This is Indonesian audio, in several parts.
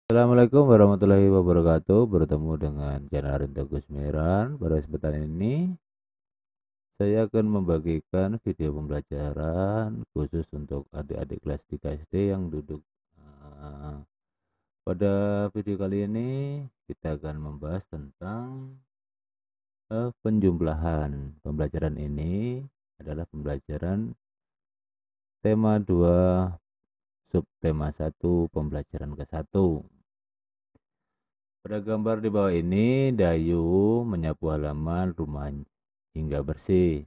Assalamualaikum warahmatullahi wabarakatuh. Bertemu dengan channel Rinto Gusmiran. Pada kesempatan ini saya akan membagikan video pembelajaran khusus untuk adik-adik kelas 3 SD yang duduk. Pada video kali ini kita akan membahas tentang penjumlahan. Pembelajaran ini adalah pembelajaran tema 2 subtema 1 pembelajaran ke-1. Pada gambar di bawah ini, Dayu menyapu halaman rumah hingga bersih.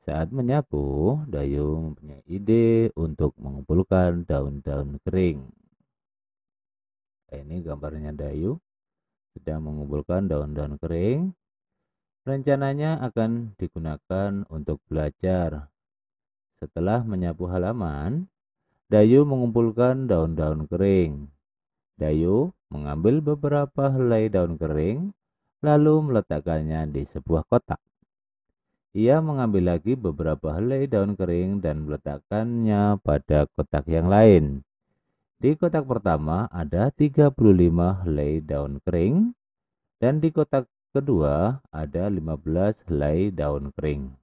Saat menyapu, Dayu mempunyai ide untuk mengumpulkan daun-daun kering. Ini gambarnya Dayu sedang mengumpulkan daun-daun kering. Rencananya akan digunakan untuk belajar. Setelah menyapu halaman, Dayu mengumpulkan daun-daun kering. Dayu mengambil beberapa helai daun kering, lalu meletakkannya di sebuah kotak. Ia mengambil lagi beberapa helai daun kering dan meletakkannya pada kotak yang lain. Di kotak pertama ada 35 helai daun kering, dan di kotak kedua ada 15 helai daun kering.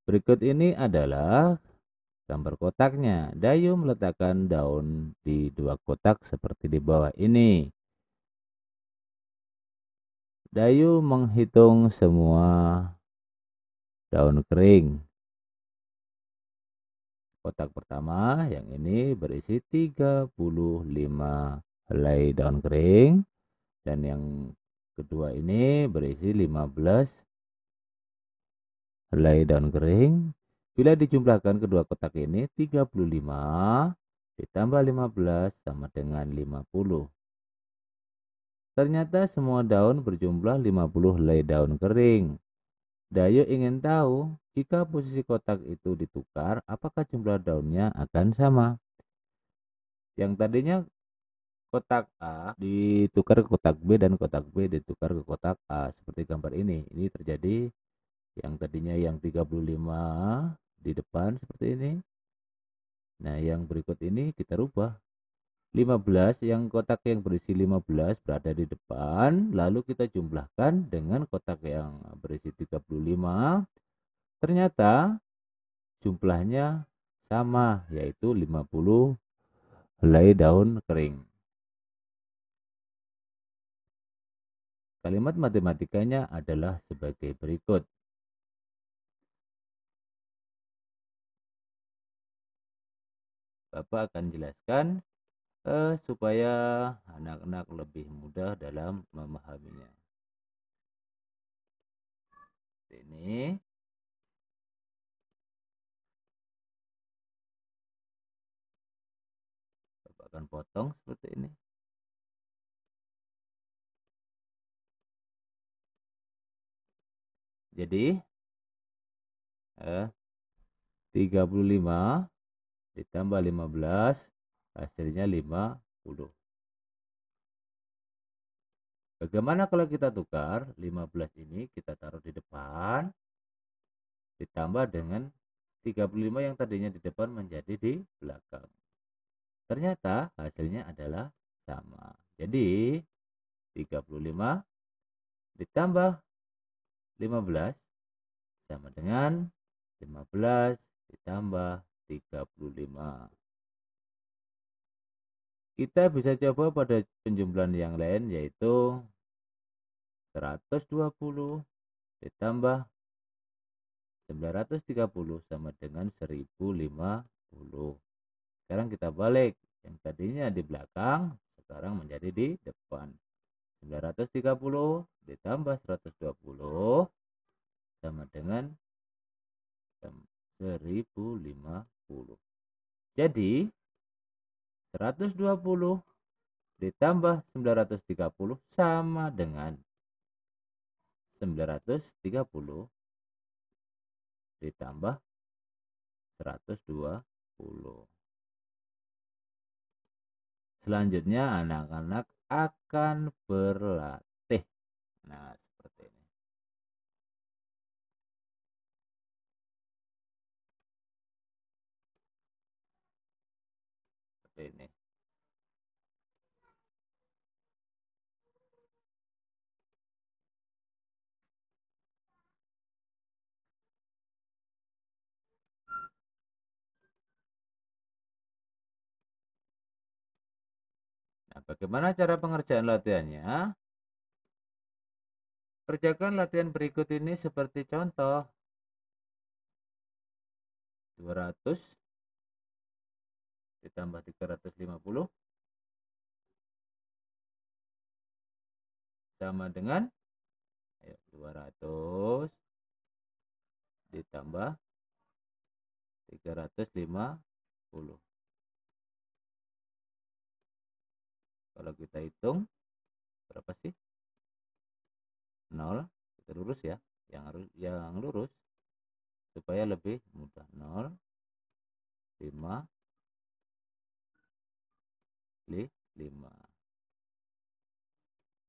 Berikut ini adalah gambar kotaknya. Dayu meletakkan daun di dua kotak seperti di bawah ini. Dayu menghitung semua daun kering. Kotak pertama yang ini berisi 35 helai daun kering, dan yang kedua ini berisi 15 helai daun kering. Bila dijumlahkan kedua kotak ini, 35 ditambah 15 sama dengan 50. Ternyata semua daun berjumlah 50 helai daun kering. Dayu ingin tahu, jika posisi kotak itu ditukar, apakah jumlah daunnya akan sama? Yang tadinya kotak A ditukar ke kotak B dan kotak B ditukar ke kotak A. Seperti gambar ini. Ini terjadi yang tadinya yang 35 di depan seperti ini. Nah, yang berikut ini kita rubah. 15, yang kotak yang berisi 15 berada di depan, lalu kita jumlahkan dengan kotak yang berisi 35. Ternyata jumlahnya sama, yaitu 50 helai daun kering. Kalimat matematikanya adalah sebagai berikut. Bapak akan jelaskan supaya anak-anak lebih mudah dalam memahaminya. Ini Bapak akan potong seperti ini. Jadi 35 ditambah 15 hasilnya 50. Bagaimana kalau kita tukar 15 ini kita taruh di depan, ditambah dengan 35 yang tadinya di depan menjadi di belakang. Ternyata hasilnya adalah sama. Jadi 35 ditambah 15 sama dengan 15 ditambah 35. Kita bisa coba pada penjumlahan yang lain, yaitu 120 ditambah 930 sama dengan 1050. Sekarang kita balik, yang tadinya di belakang sekarang menjadi di depan. 930 ditambah 120 sama dengan 1050. Jadi 120 ditambah 930 sama dengan 930 ditambah 120. Selanjutnya anak-anak akan berlatih. Nah, seperti ini. Seperti ini. Bagaimana cara pengerjaan latihannya? Kerjakan latihan berikut ini seperti contoh. 200 ditambah 350 sama dengan 200 ditambah 350. Kalau kita hitung berapa sih? 0. Kita lurus ya. Yang lurus supaya lebih mudah. 0, 5, 5.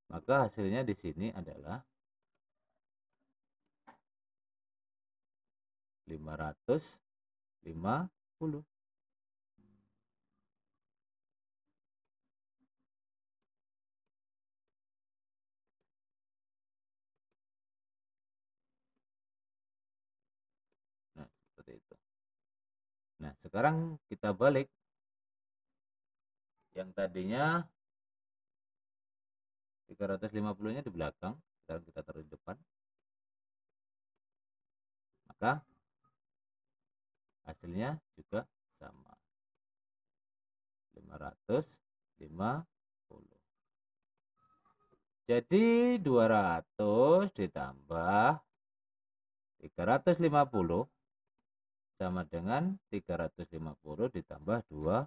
Maka hasilnya di sini adalah 550. Nah, seperti itu. Nah, sekarang kita balik. Yang tadinya 350-nya di belakang, sekarang kita taruh di depan. Maka hasilnya juga sama. 550. Jadi 200 ditambah 350 sama dengan 350 ditambah 200.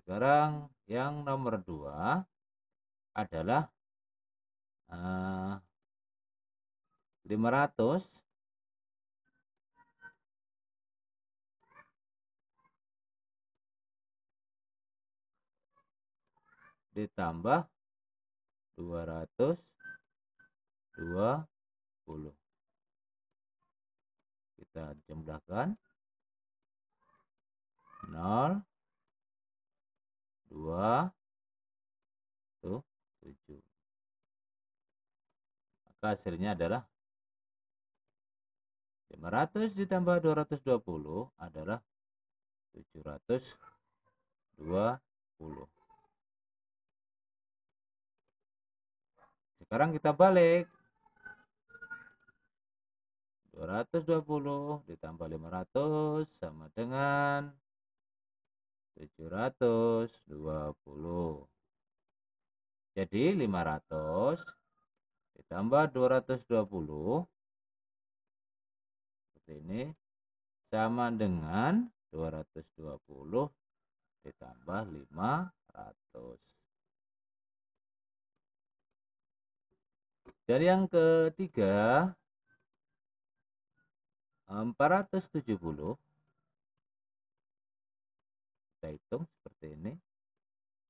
Sekarang yang nomor 2 adalah 500 ditambah 220. Kita jumlahkan 0, 2, 7. Maka hasilnya adalah 500 ditambah 220 adalah 720. Sekarang kita balik. 220 ditambah 500 sama dengan 720. Jadi 500 ditambah 220 seperti ini sama dengan 220 ditambah 500. Dan yang ketiga 470. Kita hitung seperti ini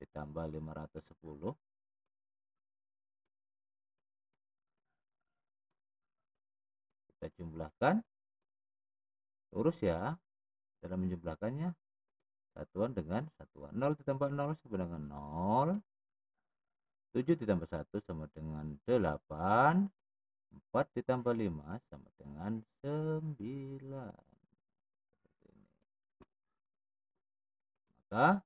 ditambah 510 kita jumlahkan lurus ya dalam menjumlahkannya, satuan dengan satuan. 0 ditambah 0 sama dengan 0, 7 ditambah 1 sama dengan 8, 4 ditambah 5 sama dengan 9. Maka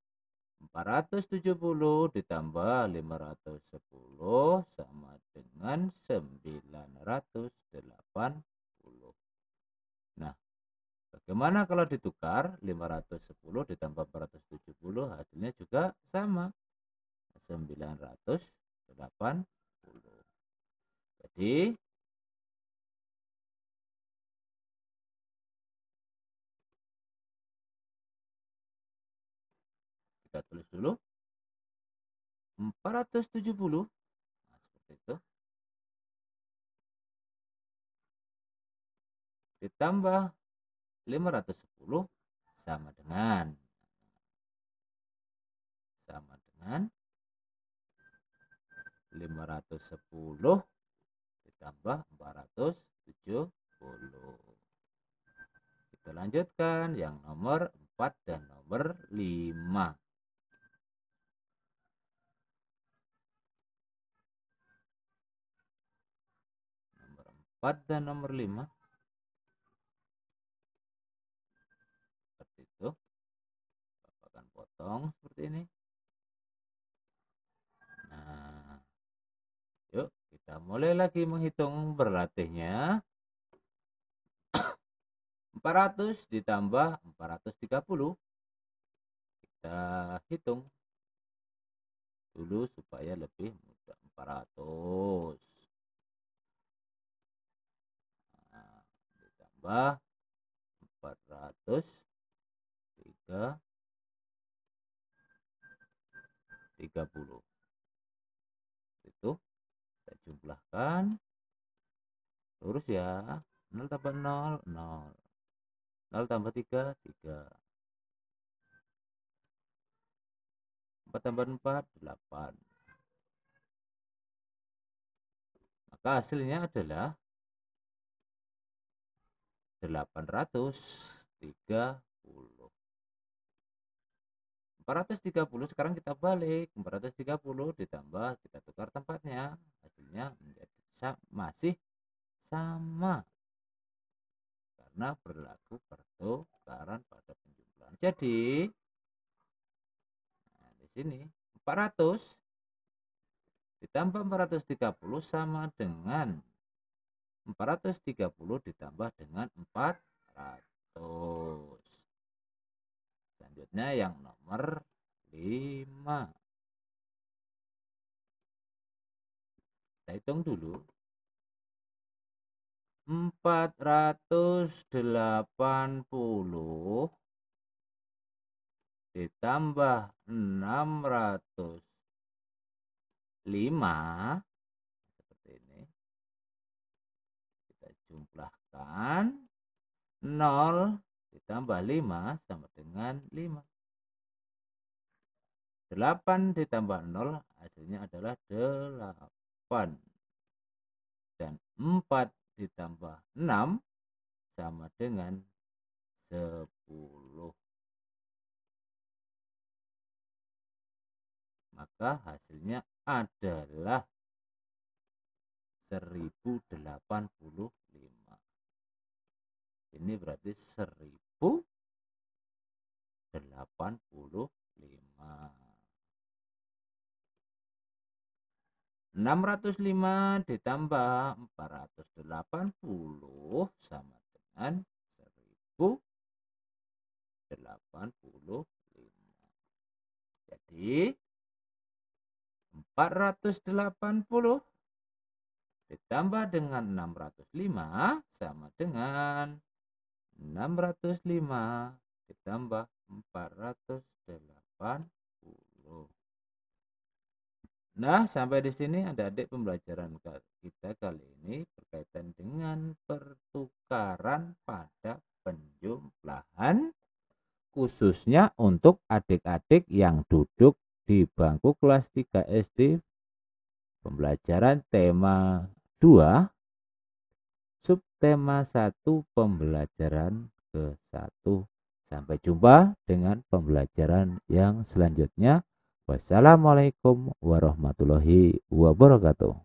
470 ditambah 510 sama dengan 980. Nah, bagaimana kalau ditukar 510 ditambah 470 hasilnya juga sama 980. Jadi kita tulis dulu 470. Nah, seperti itu. Ditambah 510 sama dengan 510 ditambah 470. Kita lanjutkan yang nomor 4 dan nomor 5. Nomor 4 dan nomor 5 seperti itu. Bapak akan foto. kosong seperti ini. Nah, yuk kita mulai lagi menghitung berlatihnya. 400 ditambah 430. Kita hitung dulu supaya lebih mudah. 400 ditambah 430 itu kita jumlahkan lurus ya. 0 tambah 0 0 0 tambah 3 3 4 tambah 4 8. Maka hasilnya adalah 830. 430 sekarang kita balik. 430 ditambah, kita tukar tempatnya, hasilnya menjadi masih sama karena berlaku pertukaran pada penjumlahan. Jadi di sini 400 ditambah 430 sama dengan 430 ditambah dengan 400. Selanjutnya yang nomor 5. Kita hitung dulu. 480 ditambah 605 seperti ini. Kita jumlahkan 0 ditambah 5 sama dengan 5. 8 ditambah 0 hasilnya adalah 8. Dan 4 ditambah 6 sama dengan 10. Maka hasilnya adalah 1085. Ini berarti 1085. 605 ditambah 480 sama dengan 1085. Jadi 480 ditambah dengan 605 sama dengan 605 ditambah 480. Nah, sampai di sini adik-adik pembelajaran kita kali ini berkaitan dengan pertukaran pada penjumlahan, khususnya untuk adik-adik yang duduk di bangku kelas 3 SD, pembelajaran tema 2, subtema 1, pembelajaran ke-1. Sampai jumpa dengan pembelajaran yang selanjutnya. Wassalamualaikum warahmatullahi wabarakatuh.